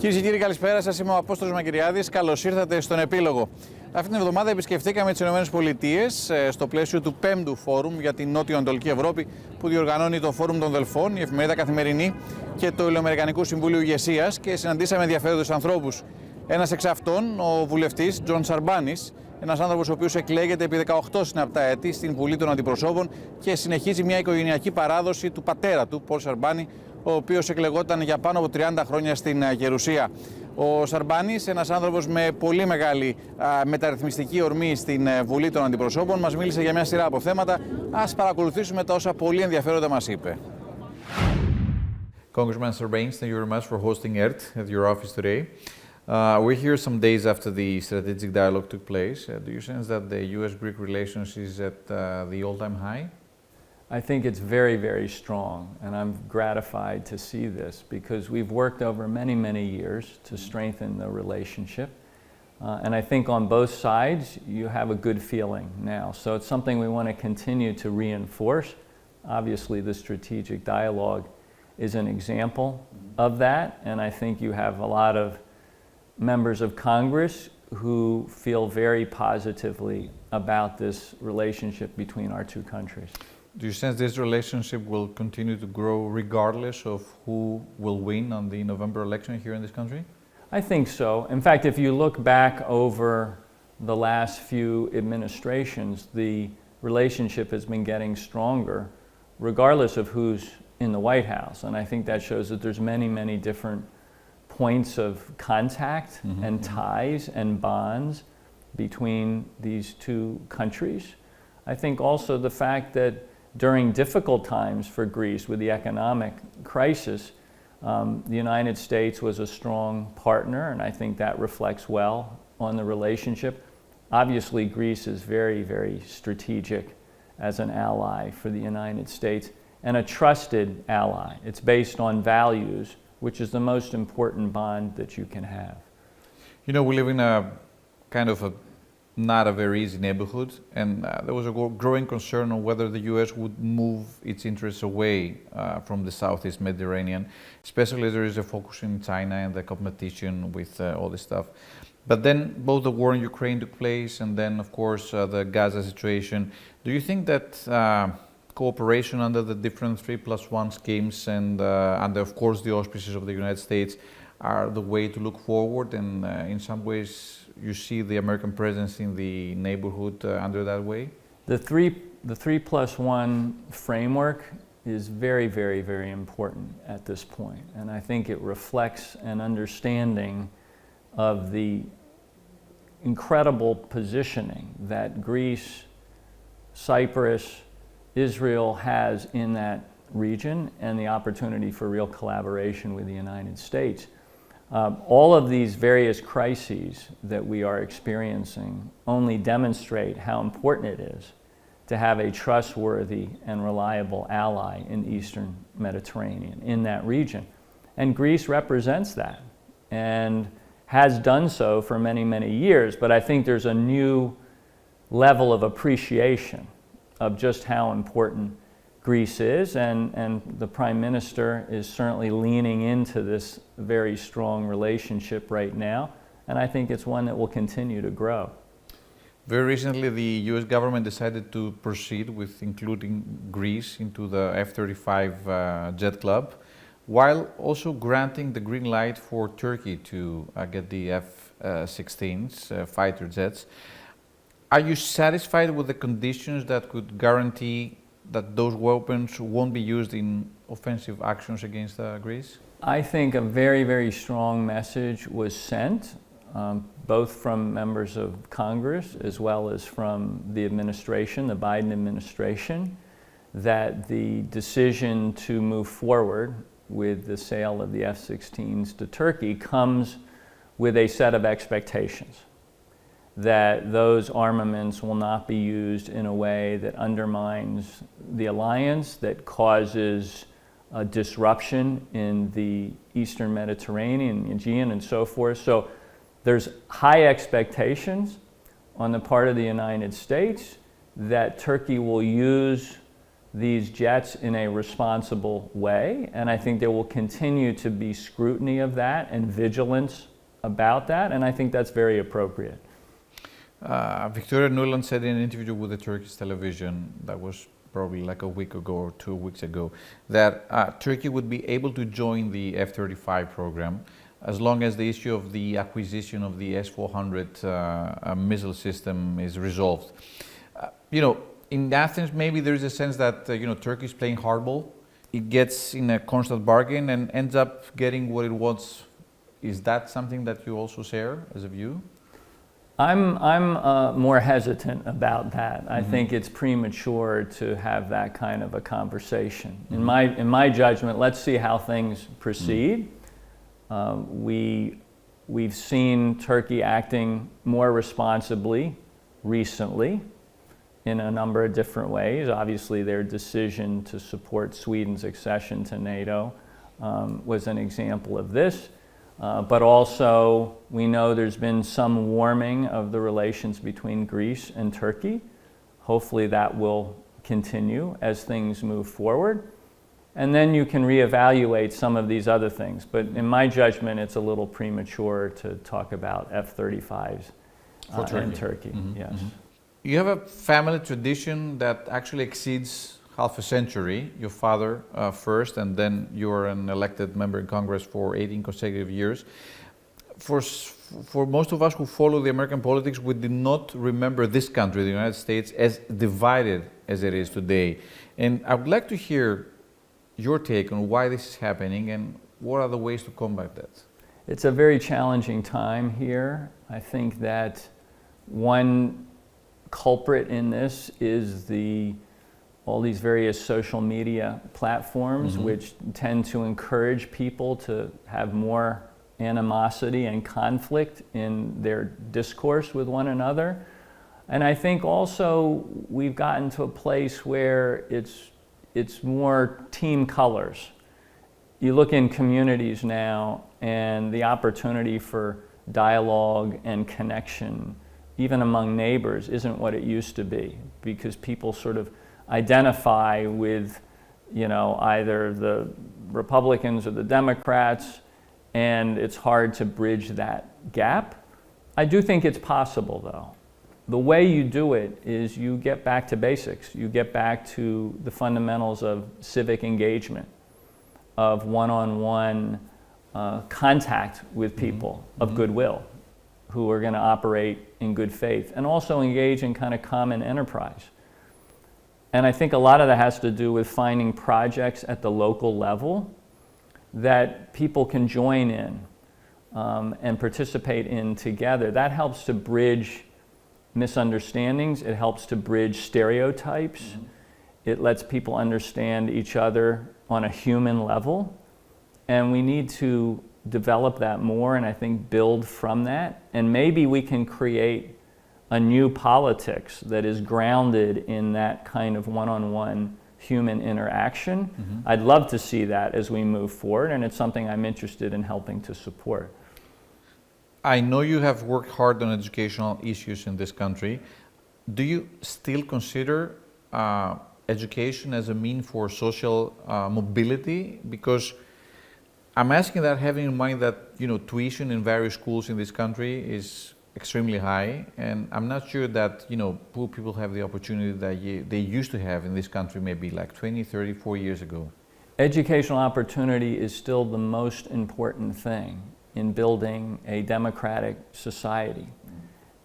Κυρίες και κύριοι, καλησπέρα σας. Είμαι ο Απόστολος Μαγγηριάδης. Καλώς ήρθατε στον Επίλογο. Αυτή την εβδομάδα επισκεφτήκαμε τις ΗΠΑ στο πλαίσιο του 5ου Φόρουμ για την Νότιο-Ανατολική Ευρώπη που διοργανώνει το Φόρουμ των Δελφών, η εφημερίδα Καθημερινή και το Ελληνοαμερικανικού Συμβούλιο Ηγεσίας, και συναντήσαμε ενδιαφέροντες ανθρώπους. Ένας εξ αυτών, ο βουλευτής Τζον Σαρμπάνης, ένας άνθρωπος ο οποίος εκλέγεται επί 18 συναπτά έτη στην Βουλή των Αντιπροσώπων και συνεχίζει μια οικογενειακή παράδοση του πατέρα του, Πολ Σαρμπάνη, ο οποίος εκλεγόταν για πάνω από 30 χρόνια στην Γερουσία. Ο Σαρμπάνης, ένας άνθρωπος με πολύ μεγάλη μεταρρυθμιστική ορμή στην Βουλή των Αντιπροσώπων, μας μίλησε για μια σειρά από θέματα. Ας παρακολουθήσουμε τα όσα πολύ ενδιαφέροντα μας είπε. Congressman Sarbani, thank you very much for hosting ERT at your office today. We're here some days after the strategic dialogue took place. Do you sense that the US-Greek relations is at the all-time high? I think it's very, very strong, and I'm gratified to see this because we've worked over many, many years to strengthen the relationship. And I think on both sides, you have a good feeling now. So it's something we want to continue to reinforce. Obviously, the strategic dialogue is an example of that, and I think you have a lot of members of Congress who feel very positively about this relationship between our two countries. Do you sense this relationship will continue to grow regardless of who will win on the November election here in this country? I think so. In fact, if you look back over the last few administrations, the relationship has been getting stronger regardless of who's in the White House. And I think that shows that there's many, many different points of contact and ties and bonds between these two countries. I think also the fact that during difficult times for Greece with the economic crisis, the United States was a strong partner, and I think that reflects well on the relationship. Obviously, Greece is very, very strategic as an ally for the United States and a trusted ally. It's based on values, which is the most important bond that you can have. You know, we live in a kind of not a very easy neighborhood, and there was a growing concern on whether the US would move its interests away from the Southeast Mediterranean, especially as there is a focus in China and the competition with all this stuff. But then both the war in Ukraine took place and then, of course, the Gaza situation. Do you think that cooperation under the different 3+1 schemes and under, of course, the auspices of the United States are the way to look forward, and in some ways you see the American presence in the neighborhood under that way? The 3+1 framework is very, very, very important at this point, and I think it reflects an understanding of the incredible positioning that Greece, Cyprus, Israel has in that region, and the opportunity for real collaboration with the United States. All of these various crises that we are experiencing only demonstrate how important it is to have a trustworthy and reliable ally in the Eastern Mediterranean, in that region. And Greece represents that and has done so for many, many years. But I think there's a new level of appreciation of just how important Greece is, and the Prime Minister is certainly leaning into this very strong relationship right now, and I think it's one that will continue to grow. Very recently, the US government decided to proceed with including Greece into the F-35 jet club, while also granting the green light for Turkey to get the F-16s, fighter jets. Are you satisfied with the conditions that could guarantee that those weapons won't be used in offensive actions against Greece? I think a very, very strong message was sent, both from members of Congress as well as from the administration, the Biden administration, that the decision to move forward with the sale of the F-16s to Turkey comes with a set of expectations, that those armaments will not be used in a way that undermines the alliance, that causes a disruption in the Eastern Mediterranean, Aegean, and so forth. So there's high expectations on the part of the United States that Turkey will use these jets in a responsible way, and I think there will continue to be scrutiny of that and vigilance about that, and I think that's very appropriate. Victoria Nuland said in an interview with the Turkish television that was probably like a week ago or 2 weeks ago, that Turkey would be able to join the F-35 program as long as the issue of the acquisition of the S-400 missile system is resolved. You know, in Athens, maybe there is a sense that Turkey is playing hardball. It gets in a constant bargain and ends up getting what it wants. Is that something that you also share as a view? I'm more hesitant about that. I think it's premature to have that kind of a conversation. In my judgment, let's see how things proceed. We've seen Turkey acting more responsibly recently in a number of different ways. Obviously, their decision to support Sweden's accession to NATO was an example of this. But also, we know there's been some warming of the relations between Greece and Turkey. Hopefully that will continue as things move forward. And then you can reevaluate some of these other things. But in my judgment, it's a little premature to talk about F-35s in Turkey. Yes. You have a family tradition that actually exceeds half a century. Your father first, and then you were an elected member in Congress for 18 consecutive years. For most of us who follow the American politics, we did not remember this country, the United States, as divided as it is today. And I would like to hear your take on why this is happening and what are the ways to combat that. It's a very challenging time here. I think that one culprit in this is all these various social media platforms, which tend to encourage people to have more animosity and conflict in their discourse with one another. And I think also we've gotten to a place where it's more team colors. You look in communities now, and the opportunity for dialogue and connection, even among neighbors, isn't what it used to be, because people sort of identify with, either the Republicans or the Democrats, and it's hard to bridge that gap. I do think it's possible, though. The way you do it is you get back to basics. You get back to the fundamentals of civic engagement, of one-on-one contact with people, of goodwill, who are going to operate in good faith, and also engage in kind of common enterprise. And I think a lot of that has to do with finding projects at the local level that people can join in and participate in together. That helps to bridge misunderstandings. It helps to bridge stereotypes. It lets people understand each other on a human level. And we need to develop that more, and I think build from that. And maybe we can create a new politics that is grounded in that kind of one-on-one human interaction. I'd love to see that as we move forward, and it's something I'm interested in helping to support. I know you have worked hard on educational issues in this country. Do you still consider education as a mean for social mobility? Because I'm asking that having in mind that tuition in various schools in this country is extremely high, and I'm not sure that poor people have the opportunity that they used to have in this country maybe like 20, 30, 40 years ago. Educational opportunity is still the most important thing in building a democratic society.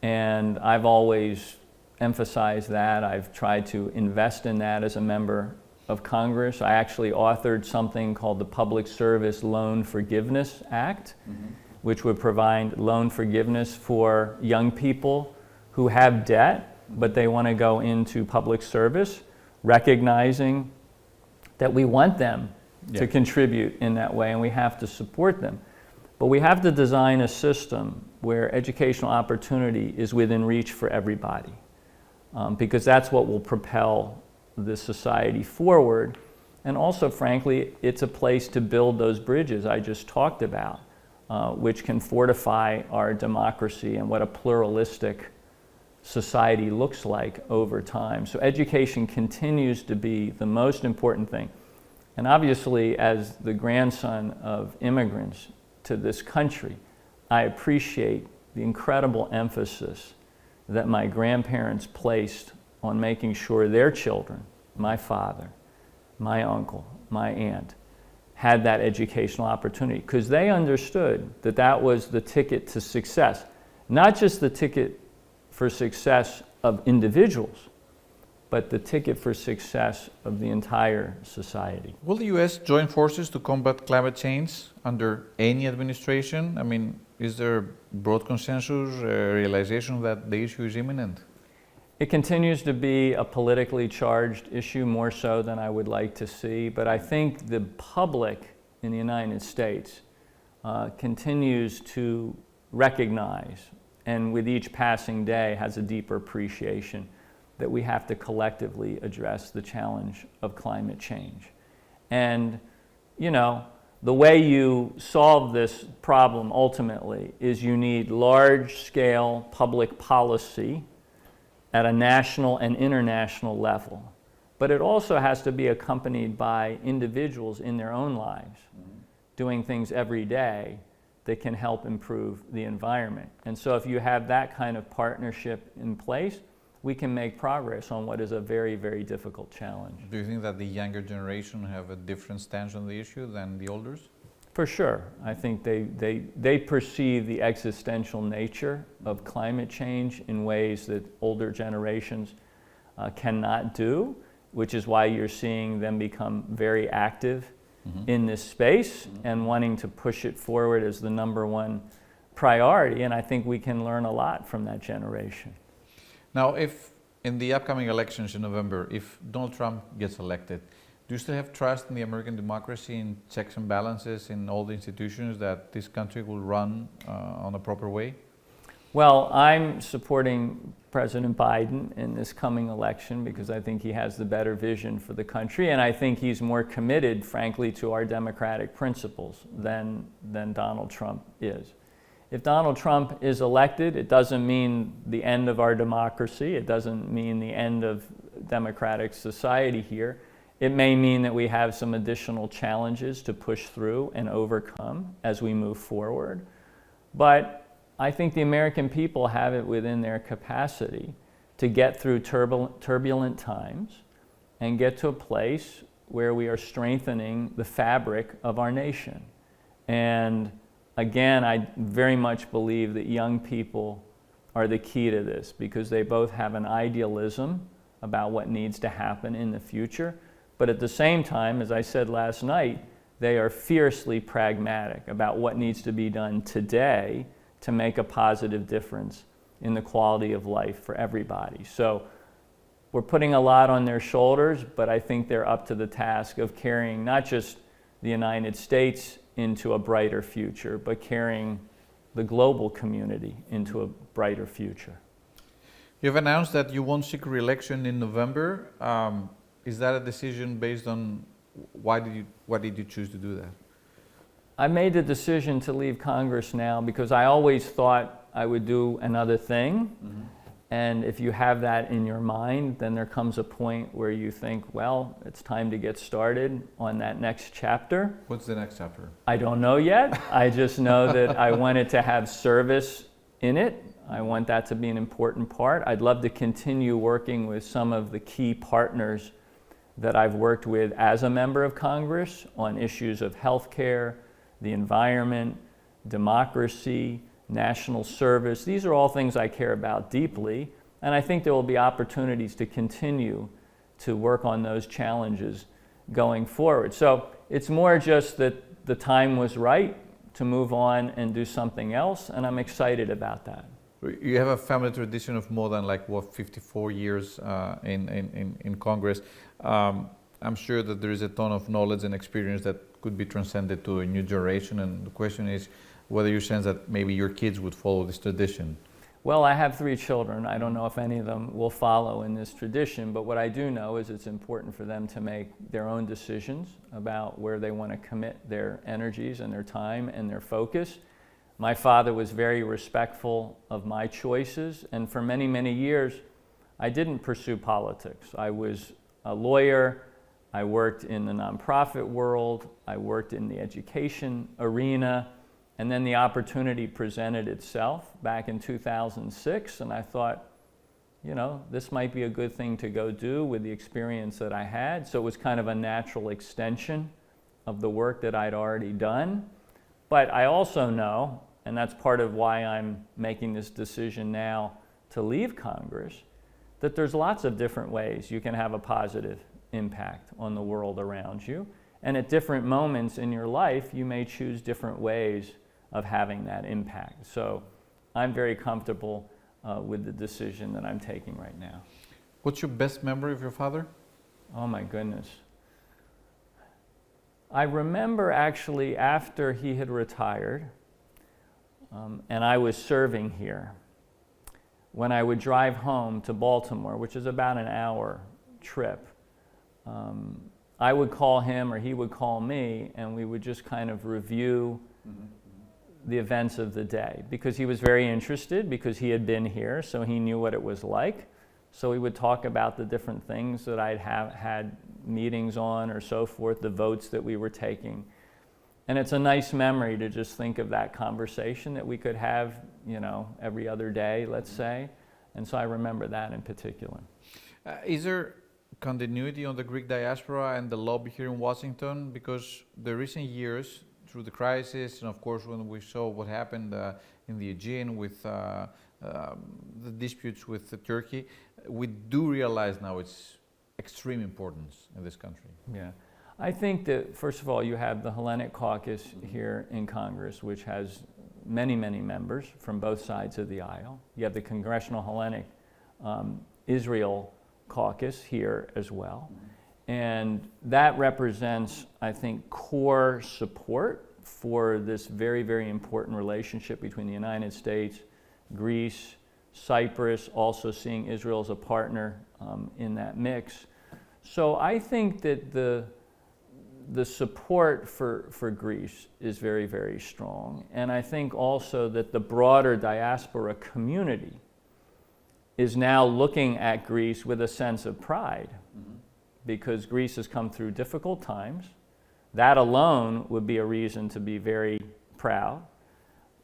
And I've always emphasized that. I've tried to invest in that as a member of Congress. I actually authored something called the Public Service Loan Forgiveness Act, which would provide loan forgiveness for young people who have debt, but they want to go into public service, recognizing that we want them to contribute in that way, and we have to support them. But we have to design a system where educational opportunity is within reach for everybody, because that's what will propel the society forward. And also, frankly, it's a place to build those bridges I just talked about, which can fortify our democracy and what a pluralistic society looks like over time. So education continues to be the most important thing. And obviously, as the grandson of immigrants to this country, I appreciate the incredible emphasis that my grandparents placed on making sure their children, my father, my uncle, my aunt, had that educational opportunity, because they understood that that was the ticket to success, not just the ticket for success of individuals, but the ticket for success of the entire society. Will the U.S. join forces to combat climate change under any administration? I mean, is there broad consensus, realization that the issue is imminent? It continues to be a politically charged issue, more so than I would like to see, but I think the public in the United States continues to recognize, and with each passing day has a deeper appreciation, that we have to collectively address the challenge of climate change. And, you know, the way you solve this problem ultimately is you need large-scale public policy at a national and international level. But it also has to be accompanied by individuals in their own lives doing things every day that can help improve the environment. And so if you have that kind of partnership in place, we can make progress on what is a very, very difficult challenge. Do you think that the younger generation have a different stance on the issue than the olders? For sure. I think they perceive the existential nature of climate change in ways that older generations cannot do, which is why you're seeing them become very active in this space and wanting to push it forward as the number one priority. And I think we can learn a lot from that generation. Now, if in the upcoming elections in November, if Donald Trump gets elected, do you still have trust in the American democracy, in checks and balances, in all the institutions that this country will run on a proper way? Well, I'm supporting President Biden in this coming election because I think he has the better vision for the country, and I think he's more committed, frankly, to our democratic principles than Donald Trump is. If Donald Trump is elected, it doesn't mean the end of our democracy. It doesn't mean the end of democratic society here. It may mean that we have some additional challenges to push through and overcome as we move forward. But I think the American people have it within their capacity to get through turbulent times and get to a place where we are strengthening the fabric of our nation. And again, I very much believe that young people are the key to this because they both have an idealism about what needs to happen in the future, but at the same time, as I said last night, they are fiercely pragmatic about what needs to be done today to make a positive difference in the quality of life for everybody. So we're putting a lot on their shoulders, but I think they're up to the task of carrying not just the United States into a brighter future, but carrying the global community into a brighter future. You've announced that you won't seek re-election in November. Is that a decision based on why did you choose to do that? I made the decision to leave Congress now because I always thought I would do another thing. And if you have that in your mind, then there comes a point where you think, well, it's time to get started on that next chapter. What's the next chapter? I don't know yet. I just know that I wanted to have service in it. I want that to be an important part. I'd love to continue working with some of the key partners that I've worked with as a member of Congress on issues of healthcare, the environment, democracy, national service. These are all things I care about deeply, and I think there will be opportunities to continue to work on those challenges going forward. So it's more just that the time was right to move on and do something else, and I'm excited about that. You have a family tradition of more than 54 years in Congress. I'm sure that there is a ton of knowledge and experience that could be transcended to a new generation, and the question is whether you sense that maybe your kids would follow this tradition. Well, I have 3 children. I don't know if any of them will follow in this tradition, but what I do know is it's important for them to make their own decisions about where they want to commit their energies and their time and their focus. My father was very respectful of my choices, and for many, many years, I didn't pursue politics. I was a lawyer, I worked in the nonprofit world, I worked in the education arena, and then the opportunity presented itself back in 2006, and I thought, you know, this might be a good thing to go do with the experience that I had. So it was kind of a natural extension of the work that I'd already done. But I also know, and that's part of why I'm making this decision now to leave Congress, that there's lots of different ways you can have a positive impact on the world around you. And at different moments in your life, you may choose different ways of having that impact. So I'm very comfortable with the decision that I'm taking right now. What's your best memory of your father? Oh my goodness. I remember actually after he had retired, and I was serving here, when I would drive home to Baltimore, which is about an hour trip, I would call him or he would call me, and we would just kind of review the events of the day, because he was very interested, because he had been here, so he knew what it was like. So we would talk about the different things that I'd had meetings on or so forth, the votes that we were taking. And it's a nice memory to just think of that conversation that we could have, you know, every other day, let's say. And so I remember that in particular. Is there continuity on the Greek diaspora and the lobby here in Washington? Because the recent years, through the crisis, and of course when we saw what happened in the Aegean with the disputes with Turkey, we do realize now its extreme importance in this country. Yeah, I think that first of all you have the Hellenic Caucus here in Congress, which has many, many members from both sides of the aisle. You have the Congressional Hellenic Israel Caucus here as well. And that represents, I think, core support for this very, very important relationship between the United States, Greece, Cyprus, also seeing Israel as a partner in that mix. So I think that the support for Greece is very, very strong. And I think also that the broader diaspora community is now looking at Greece with a sense of pride. Because Greece has come through difficult times. That alone would be a reason to be very proud.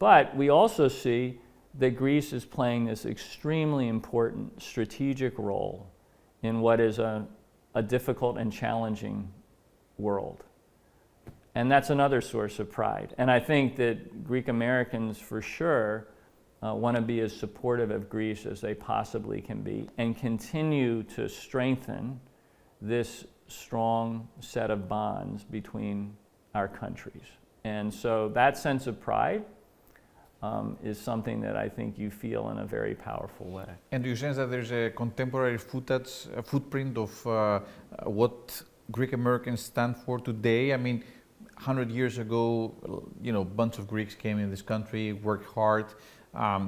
But we also see that Greece is playing this extremely important strategic role in what is a difficult and challenging world. And that's another source of pride. And I think that Greek Americans, for sure, want to be as supportive of Greece as they possibly can be and continue to strengthen this strong set of bonds between our countries. And so that sense of pride is something that I think you feel in a very powerful way. And do you sense that there's a contemporary footprint of what Greek Americans stand for today? I mean, 100 years ago, you know, a bunch of Greeks came in this country, worked hard,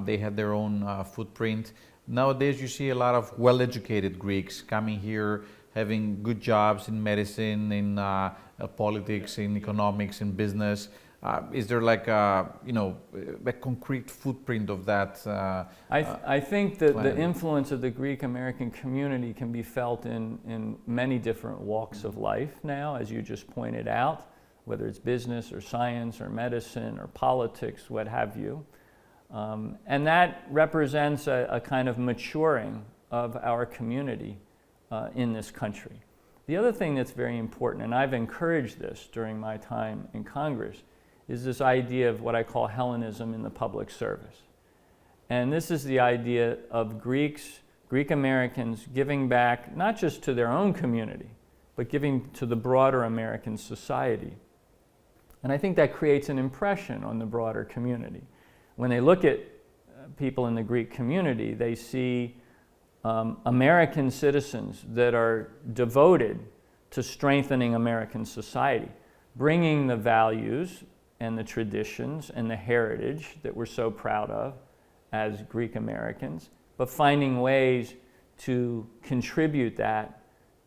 they had their own footprint. Nowadays, you see a lot of well-educated Greeks coming here, having good jobs in medicine, in politics, in economics, in business. Is there like a, you know, a concrete footprint of that? I think that the influence of the Greek American community can be felt in many different walks of life now, as you just pointed out, whether it's business or science or medicine or politics, what have you. And that represents a kind of maturing of our community in this country. The other thing that's very important, and I've encouraged this during my time in Congress, is this idea of what I call Hellenism in the public service. And this is the idea of Greek Americans giving back not just to their own community, but giving to the broader American society. And I think that creates an impression on the broader community. When they look at people in the Greek community, they see American citizens that are devoted to strengthening American society, bringing the values and the traditions and the heritage that we're so proud of as Greek Americans, but finding ways to contribute that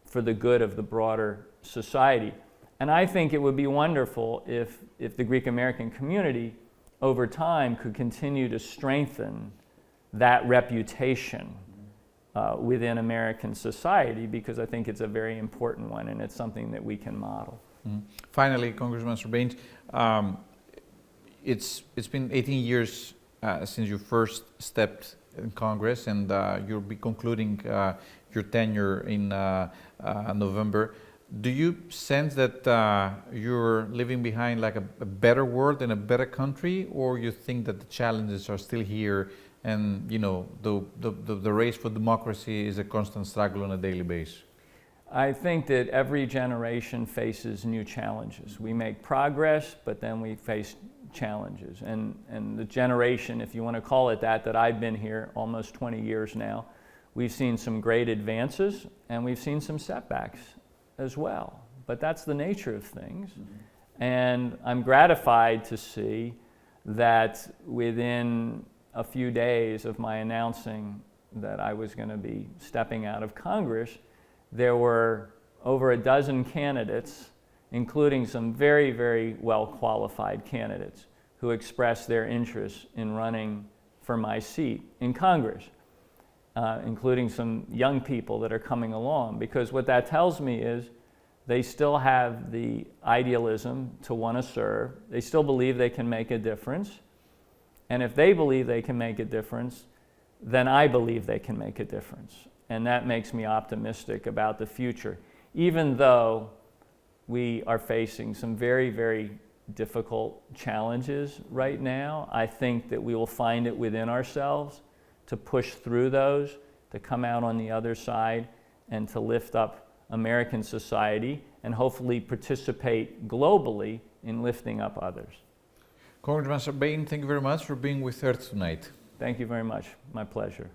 for the good of the broader society. And I think it would be wonderful if the Greek American community over time could continue to strengthen that reputation within American society, because I think it's a very important one and it's something that we can model. Finally, Congressman Sarbani, it's been 18 years since you first stepped in Congress, and you'll be concluding your tenure in November. Do you sense that you're leaving behind like a better world and a better country, or you think that the challenges are still here, and you know the race for democracy is a constant struggle on a daily basis? I think that every generation faces new challenges. We make progress, but then we face challenges. And the generation, if you want to call it that I've been here almost 20 years now, we've seen some great advances and we've seen some setbacks as well. But that's the nature of things. And I'm gratified to see that within a few days of my announcing that I was going to be stepping out of Congress, there were over a dozen candidates, including some very, very well-qualified candidates, who expressed their interest in running for my seat in Congress, including some young people that are coming along. Because what that tells me is they still have the idealism to want to serve. They still believe they can make a difference. And if they believe they can make a difference, then I believe they can make a difference. And that makes me optimistic about the future, even though we are facing some very, very difficult challenges right now. I think that we will find it within ourselves to push through those, to come out on the other side, and to lift up American society, and hopefully participate globally in lifting up others. Congressman Sarbani, thank you very much for being with us tonight. Thank you very much. My pleasure.